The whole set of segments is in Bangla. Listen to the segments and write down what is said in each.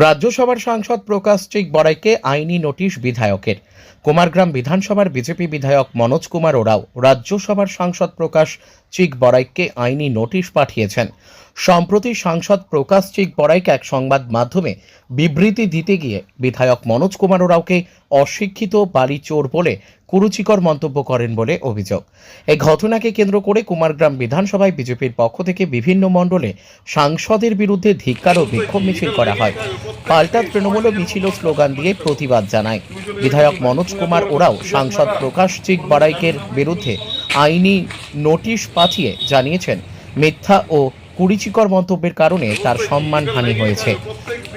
রাজ্যসভার সাংসদ প্রকাশ চিক বড়াইকে আইনি নোটিশ বিধায়কের। কুমারগ্রাম বিধানসভার বিজেপি বিধায়ক মনোজ কুমার ওরাও রাজ্যসভার সাংসদ প্রকাশ চিক বড়াইকে আইনি নোটিশ পাঠিয়েছেন। সম্প্রতি সাংসদ প্রকাশ চিক বড়াইকে এক সংবাদ মাধ্যমে বিবৃতি দিতে গিয়ে বিধায়ক মনোজ কুমার ওরাওকে অশিক্ষিত বালি চোর বলে কুরুচিকর মন্তব্য করেন বলে অভিযোগ। এই ঘটনাকে কেন্দ্র করে কুমারগ্রাম বিধানসভায় বিজেপির পক্ষ থেকে বিভিন্ন মণ্ডলে সাংসদের বিরুদ্ধে ধিক্কার ও বিক্ষোভ মিছিল করা হয়। পাল্টা তৃণমূল মিছিল ও স্লোগান দিয়ে প্রতিবাদ জানায়। বিধায়ক মনোজ কুমার ওরাও সাংসদ প্রকাশ চিক বড়াইকের বিরুদ্ধে আইনি নোটিশ পাঠিয়ে জানিয়েছেন, মিথ্যা ও কুরুচিকর মন্তব্যের কারণে তার সম্মানহানি হয়েছে,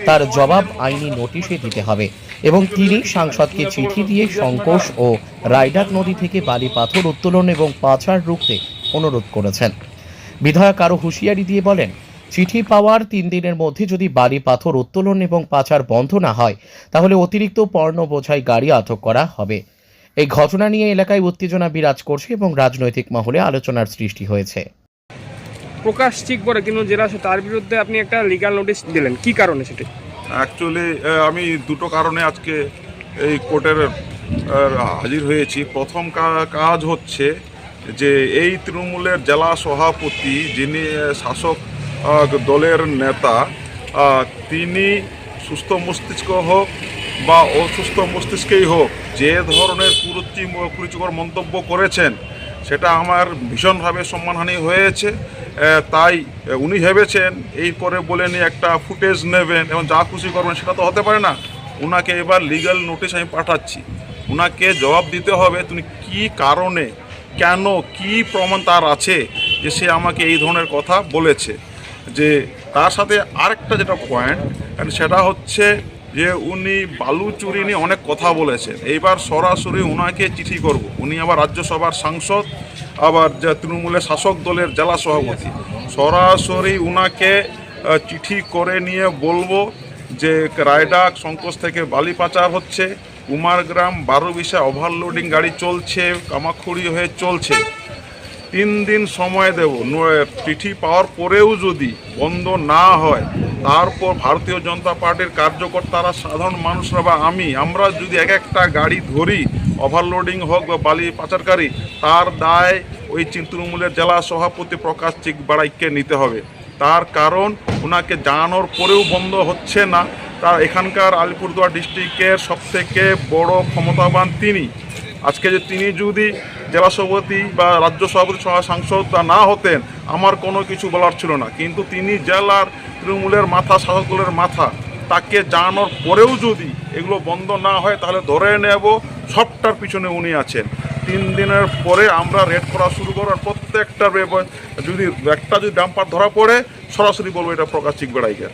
তার জবাব আইনি নোটিশে দিতে হবে এবং তিনি সাংসদকে চিঠি দিয়ে সংকোষ ও রায়ডাক নদী থেকে বালি পাথর উত্তোলন এবং পাচার রুখতে অনুরোধ করেছেন। বিধায়ক আরও হুঁশিয়ারি দিয়ে বলেন, চিঠি পাওয়ার 3 দিনের মধ্যে যদি বালি পাথর উত্তোলন এবং পাচার বন্ধ না হয় তাহলে অতিরিক্ত পণ্য বোঝাই গাড়ি আটক করা হবে। এই ঘটনা নিয়ে এলাকায় উত্তেজনা বিরাজ করছে এবং রাজনৈতিক মহলে আলোচনার সৃষ্টি হয়েছে। প্রকাশ চিক বড়াই কিন্তু জেলা তার বিরুদ্ধে আপনি একটা লিগ্যাল নোটিশ দিলেন, কি কারণে সেটা? অ্যাকচুয়ালি আমি দুটো কারণে আজকে এই কোর্টের হাজির হয়েছি। প্রথম কাজ হচ্ছে যে এই তৃণমূলের জেলা সভাপতি যিনি শাসক দলের নেতা, তিনি সুস্থ মস্তিষ্ক হোক বা অসুস্থ মস্তিষ্কেই হোক, যে ধরনের কুরুচিকর মন্তব্য করেছেন সেটা আমার ভীষণভাবে সম্মানহানি হয়েছে। তাই উনি ভেবেছেন এই করে বলে নিয়ে একটা ফুটেজ নেবেন এবং যা খুশি করবেন, সেটা তো হতে পারে না। ওনাকে এবার লিগ্যাল নোটিশ আমি পাঠাচ্ছি, ওনাকে জবাব দিতে হবে তিনি কি কারণে, কেন, কি প্রমাণ তার আছে যে সে আমাকে এই ধরনের কথা বলেছে। যে তার সাথে আরেকটা যেটা পয়েন্ট, সেটা হচ্ছে যে উনি বালু চুরি নিয়ে অনেক কথা বলেছেন। এইবার সরাসরি ওনাকে চিঠি করব, উনি আবার রাজ্যসভার সাংসদ, আবার যে তৃণমূলের শাসক দলের জেলা সভাপতি, সরাসরি ওনাকে চিঠি করে নিয়ে বলবো যে রায়ডাক সংকোচ থেকে বালি পাচার হচ্ছে, কুমারগ্রাম 12 ওভারলোডিং গাড়ি চলছে, কামাখুড়ি হয়ে চলছে। 3 দিন সময় দেব, চিঠি পাওয়ার পরেও যদি বন্ধ না হয়, তারপর ভারতীয় জনতা পার্টির কার্যকর্তারা, সাধারণ মানুষরা বা আমরা যদি এক একটা গাড়ি ধরি, ওভারলোডিং হোক বা বালি পাচারকারী, তার দায় ওই তৃণমূলের জেলা সভাপতি প্রকাশ চিক বড়াইকে নিতে হবে। তার কারণ ওনাকে জানানোর পরেও বন্ধ হচ্ছে না। তার এখানকার আলিপুরদুয়ার ডিস্ট্রিক্টের সবথেকে বড় ক্ষমতাবান তিনি। আজকে যে তিনি যদি জেলা সভাপতি বা রাজ্য সভাপতি সাংসদ না হতেন, আমার কোনো কিছু বলার ছিল না। কিন্তু তিনি জেলার তৃণমূলের মাথা, শাসক দলের মাথা, তাকে জানানোর পরেও যদি এগুলো বন্ধ না হয় তাহলে ধরে নেব সবটার পিছনে উনি আছেন। 3 দিনের পরে আমরা রেড করা শুরু করব, আর প্রত্যেকটা যদি একটা ডাম্পার ধরা পড়ে সরাসরি বলবো এটা প্রকাশ চিক বড়াইকে।